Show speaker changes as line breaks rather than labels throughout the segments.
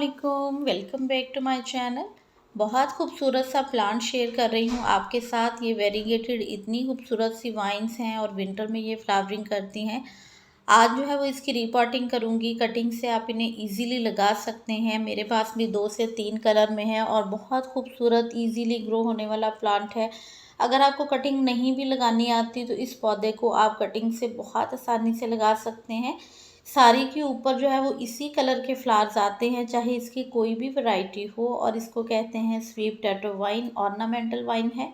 अस्सलामुअलैकुम, welcome back to my channel. बहुत खूबसूरत सा प्लांट शेयर कर रही हूँ आपके साथ। ये वेरीगेटेड इतनी खूबसूरत सी वाइन्स हैं और विंटर में ये फ्लावरिंग करती हैं। आज जो है वो इसकी रीपॉटिंग करूँगी। कटिंग से आप इन्हें इजीली लगा सकते हैं। मेरे पास भी 2 से 3 कलर में है और बहुत खूबसूरत इजीली ग्रो होने वाला प्लांट है। अगर आपको कटिंग नहीं भी लगानी आती तो इस पौधे को आप कटिंग से बहुत आसानी से लगा सकते हैं। साड़ी के ऊपर जो है वो इसी कलर के फ्लावर्स आते हैं, चाहे इसकी कोई भी वैरायटी हो। और इसको कहते हैं sweet tattoo wine, ornamental wine है।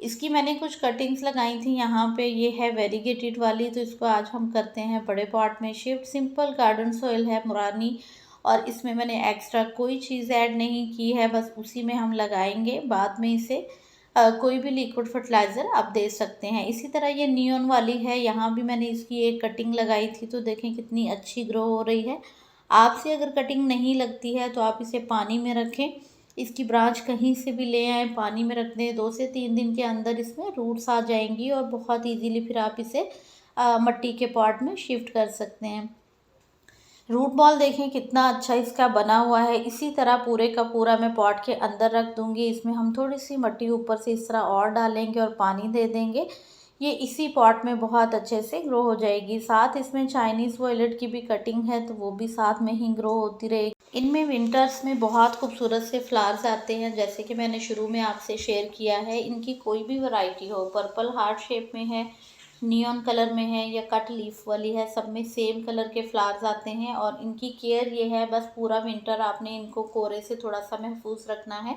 इसकी मैंने कुछ कटिंग्स लगाई थी यहाँ पे। ये है वेरीगेटेड वाली, तो इसको आज हम करते हैं बड़े पॉट में शिफ्ट। सिंपल गार्डन सॉइल है मुरानी, और इसमें मैंने एक्स्ट्रा कोई चीज़ ऐड नहीं की है, बस उसी में हम लगाएंगे। बाद में इसे कोई भी लिक्विड फर्टिलाइज़र आप दे सकते हैं। इसी तरह ये नियॉन वाली है, यहाँ भी मैंने इसकी एक कटिंग लगाई थी, तो देखें कितनी अच्छी ग्रो हो रही है। आपसे अगर कटिंग नहीं लगती है तो आप इसे पानी में रखें। इसकी ब्रांच कहीं से भी ले आएँ, पानी में रख दें। 2 से 3 दिन के अंदर इसमें रूट्स आ जाएंगी और बहुत ईजीली फिर आप इसे मिट्टी के पॉट में शिफ्ट कर सकते हैं। रूट बॉल देखें कितना अच्छा इसका बना हुआ है। इसी तरह पूरे का पूरा मैं पॉट के अंदर रख दूंगी। इसमें हम थोड़ी सी मिट्टी ऊपर से इस तरह और डालेंगे और पानी दे देंगे। ये इसी पॉट में बहुत अच्छे से ग्रो हो जाएगी। साथ इसमें चाइनीज़ वॉयलेट की भी कटिंग है, तो वो भी साथ में ही ग्रो होती रहेगी। इनमें विंटर्स में बहुत खूबसूरत से फ्लावर्स आते हैं, जैसे कि मैंने शुरू में आपसे शेयर किया है। इनकी कोई भी वैरायटी हो, पर्पल हार्ट शेप में है, नियॉन कलर में है या कट लीफ वाली है, सब में सेम कलर के फ्लावर्स आते हैं। और इनकी केयर ये है, बस पूरा विंटर आपने इनको कोहरे से थोड़ा सा महफूज रखना है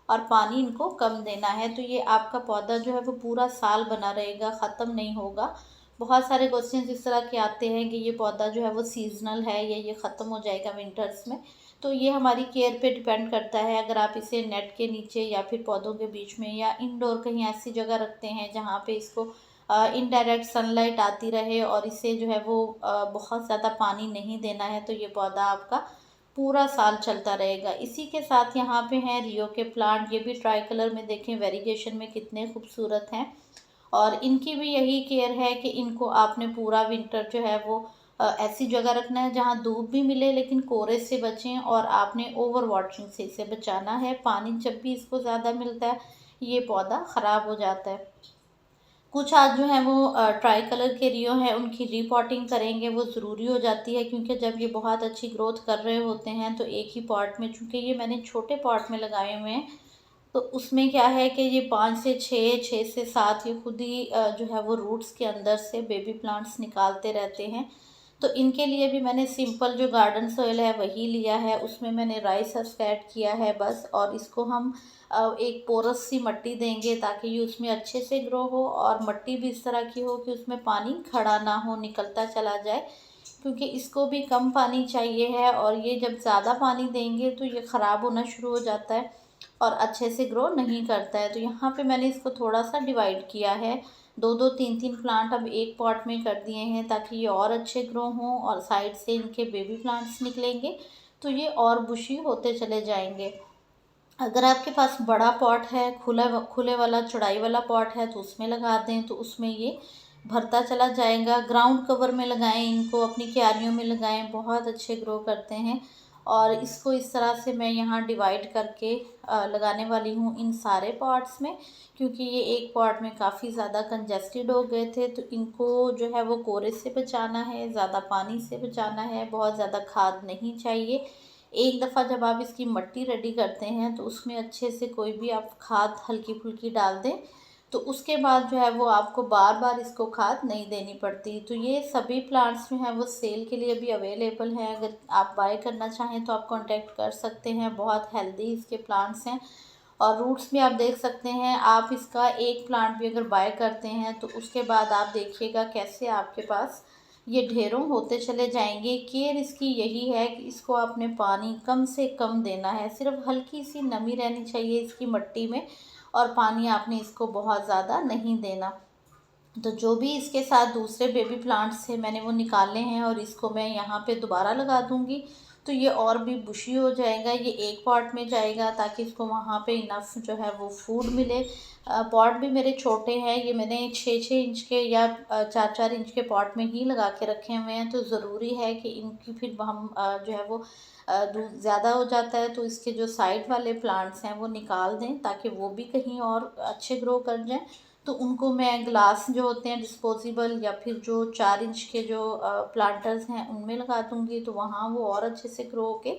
और पानी इनको कम देना है। तो ये आपका पौधा जो है वो पूरा साल बना रहेगा, ख़त्म नहीं होगा। बहुत सारे क्वेश्चन इस तरह के आते हैं कि ये पौधा जो है वो सीजनल है या ये ख़त्म हो जाएगा विंटर्स में। तो ये हमारी केयर पे डिपेंड करता है। अगर आप इसे नेट के नीचे या फिर पौधों के बीच में या इंडोर कहीं ऐसी जगह रखते हैं जहाँ पे इसको इनडायरेक्ट सनलाइट आती रहे और इसे जो है वो बहुत ज़्यादा पानी नहीं देना है, तो ये पौधा आपका पूरा साल चलता रहेगा। इसी के साथ यहाँ पे हैं रियो के प्लांट। ये भी ट्राई कलर में देखें वेरिगेशन में कितने खूबसूरत हैं। और इनकी भी यही केयर है कि इनको आपने पूरा विंटर जो है वो ऐसी जगह रखना है जहाँ धूप भी मिले लेकिन कोहरे से बचें, और आपने ओवर वाटरिंग से इसे बचाना है। पानी जब भी इसको ज़्यादा मिलता है ये पौधा ख़राब हो जाता है। कुछ आज जो है वो ट्राई कलर के रियो हैं, उनकी रीपॉटिंग करेंगे। वो ज़रूरी हो जाती है क्योंकि जब ये बहुत अच्छी ग्रोथ कर रहे होते हैं तो एक ही पॉट में, चूँकि ये मैंने छोटे पॉट में लगाए हुए हैं, तो उसमें क्या है कि ये 5 से 6, 6 से 7 ये खुद ही जो है वो रूट्स के अंदर से बेबी प्लांट्स निकालते रहते हैं। तो इनके लिए भी मैंने सिंपल जो गार्डन सॉइल है वही लिया है, उसमें मैंने राइस हस्क ऐड किया है बस। और इसको हम एक पोरस सी मिट्टी देंगे ताकि ये उसमें अच्छे से ग्रो हो, और मिट्टी भी इस तरह की हो कि उसमें पानी खड़ा ना हो, निकलता चला जाए, क्योंकि इसको भी कम पानी चाहिए है। और ये जब ज़्यादा पानी देंगे तो ये ख़राब होना शुरू हो जाता है और अच्छे से ग्रो नहीं करता है। तो यहाँ पे मैंने इसको थोड़ा सा डिवाइड किया है, 2-2, 3-3 प्लांट अब एक पॉट में कर दिए हैं ताकि ये और अच्छे ग्रो हों, और साइड से इनके बेबी प्लांट्स निकलेंगे तो ये और बुशी होते चले जाएंगे। अगर आपके पास बड़ा पॉट है, खुला खुले वाला चौड़ाई वाला पॉट है, तो उसमें लगा दें, तो उसमें ये भरता चला जाएगा। ग्राउंड कवर में लगाएं इनको, अपनी क्यारियों में लगाएं, बहुत अच्छे ग्रो करते हैं। और इसको इस तरह से मैं यहाँ डिवाइड करके लगाने वाली हूँ इन सारे पॉट्स में, क्योंकि ये एक पॉट में काफ़ी ज़्यादा कंजेस्टेड हो गए थे। तो इनको जो है वो कोरे से बचाना है, ज़्यादा पानी से बचाना है, बहुत ज़्यादा खाद नहीं चाहिए। एक दफ़ा जब आप इसकी मिट्टी रेडी करते हैं तो उसमें अच्छे से कोई भी आप खाद हल्की फुल्की डाल दें, तो उसके बाद जो है वो आपको बार बार इसको खाद नहीं देनी पड़ती। तो ये सभी प्लांट्स जो हैं वो सेल के लिए भी अवेलेबल हैं। अगर आप बाय करना चाहें तो आप कांटेक्ट कर सकते हैं। बहुत हेल्दी इसके प्लांट्स हैं, और रूट्स भी आप देख सकते हैं। आप इसका एक प्लांट भी अगर बाय करते हैं तो उसके बाद आप देखिएगा कैसे आपके पास ये ढेरों होते चले जाएंगे। केयर इसकी यही है कि इसको आपने पानी कम से कम देना है, सिर्फ हल्की सी नमी रहनी चाहिए इसकी मिट्टी में, और पानी आपने इसको बहुत ज़्यादा नहीं देना। तो जो भी इसके साथ दूसरे बेबी प्लांट्स थे मैंने वो निकाले हैं और इसको मैं यहाँ पे दोबारा लगा दूँगी। तो ये और भी बुशी हो जाएगा। ये एक पॉट में जाएगा ताकि इसको वहाँ पे इनफ जो है वो फूड मिले। पॉट भी मेरे छोटे हैं, ये मैंने 6-6 इंच के या 4-4 इंच के पॉट में ही लगा के रखे हुए हैं। तो ज़रूरी है कि इनकी फिर हम जो है वो दूध ज़्यादा हो जाता है तो इसके जो साइड वाले प्लांट्स हैं वो निकाल दें ताकि वो भी कहीं और अच्छे ग्रो कर जाएँ। तो उनको मैं ग्लास जो होते हैं डिस्पोजेबल या फिर जो 4 इंच के जो प्लांटर्स हैं उनमें लगा दूँगी, तो वहाँ वो और अच्छे से ग्रो होके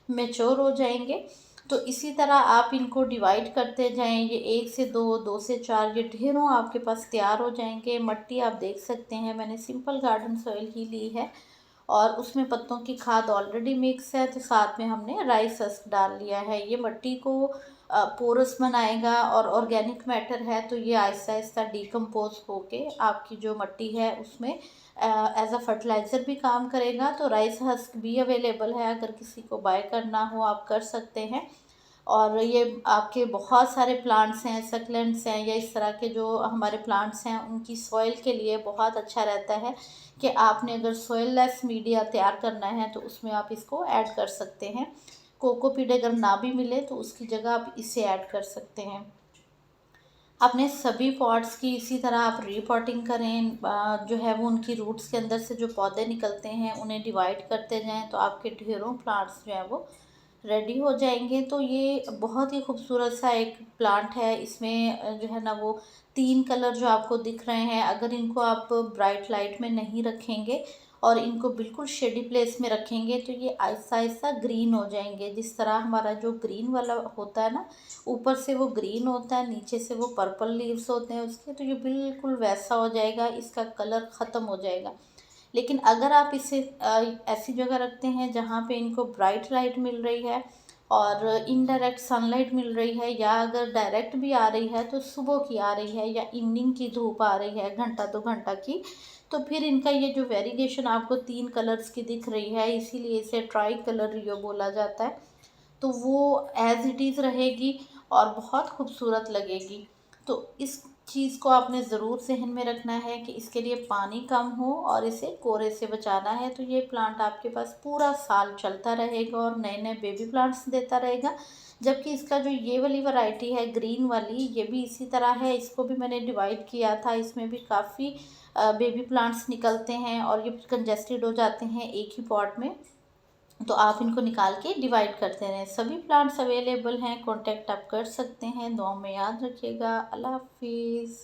मैच्योर हो जाएंगे। तो इसी तरह आप इनको डिवाइड करते जाएं, ये 1 से 2, 2 से 4, ये ढेरों आपके पास तैयार हो जाएंगे। मिट्टी आप देख सकते हैं, मैंने सिंपल गार्डन सॉइल ही ली है और उसमें पत्तों की खाद ऑलरेडी मिक्स है, तो साथ में हमने राइस हस्क डाल लिया है। ये मिट्टी को पोरस बनाएगा और ऑर्गेनिक मैटर है तो ये आहिस्ता आहिस्ता डिकम्पोज होके आपकी जो मिट्टी है उसमें एज अ फर्टिलाइज़र भी काम करेगा। तो राइस हस्क भी अवेलेबल है, अगर किसी को बाय करना हो आप कर सकते हैं। और ये आपके बहुत सारे प्लांट्स हैं, सक्लेंट्स हैं या इस तरह के जो हमारे प्लांट्स हैं उनकी सॉइल के लिए बहुत अच्छा रहता है कि आपने अगर सॉइल लेस मीडिया तैयार करना है तो उसमें आप इसको ऐड कर सकते हैं। कोकोपीट अगर ना भी मिले तो उसकी जगह आप इसे ऐड कर सकते हैं। अपने सभी पॉट्स की इसी तरह आप रीपॉटिंग करें, जो है वो उनकी रूट्स के अंदर से जो पौधे निकलते हैं उन्हें डिवाइड करते जाएं तो आपके ढेरों प्लांट्स जो हैं वो रेडी हो जाएंगे। तो ये बहुत ही खूबसूरत सा एक प्लांट है। इसमें जो है ना वो 3 कलर जो आपको दिख रहे हैं, अगर इनको आप ब्राइट लाइट में नहीं रखेंगे और इनको बिल्कुल शेडी प्लेस में रखेंगे तो ये आहिस्ता आहिस्ता ग्रीन हो जाएंगे। जिस तरह हमारा जो ग्रीन वाला होता है ना, ऊपर से वो ग्रीन होता है, नीचे से वो पर्पल लीव्स होते हैं उसके, तो ये बिल्कुल वैसा हो जाएगा, इसका कलर ख़त्म हो जाएगा। लेकिन अगर आप इसे ऐसी जगह रखते हैं जहाँ पे इनको ब्राइट लाइट मिल रही है और इनडायरेक्ट सनलाइट मिल रही है, या अगर डायरेक्ट भी आ रही है तो सुबह की आ रही है या इवनिंग की धूप आ रही है घंटा 2 घंटा की, तो फिर इनका ये जो वेरिगेशन आपको 3 कलर्स की दिख रही है, इसीलिए इसे ट्राई कलर रियो बोला जाता है। तो वो एज़ इट इज़ रहेगी और बहुत खूबसूरत लगेगी। तो इस चीज़ को आपने ज़रूर ज़हन में रखना है कि इसके लिए पानी कम हो और इसे कोरे से बचाना है, तो ये प्लांट आपके पास पूरा साल चलता रहेगा और नए नए बेबी प्लांट्स देता रहेगा। जबकि इसका जो ये वाली वैरायटी है ग्रीन वाली, ये भी इसी तरह है, इसको भी मैंने डिवाइड किया था, इसमें भी काफ़ी बेबी प्लांट्स निकलते हैं और ये कंजेस्टेड हो जाते हैं एक ही पॉट में। तो आप इनको निकाल के डिवाइड करते रहें। सभी प्लांट्स अवेलेबल हैं, कांटेक्ट आप कर सकते हैं। दुआ में याद रखिएगा। अल्लाह हाफिज़।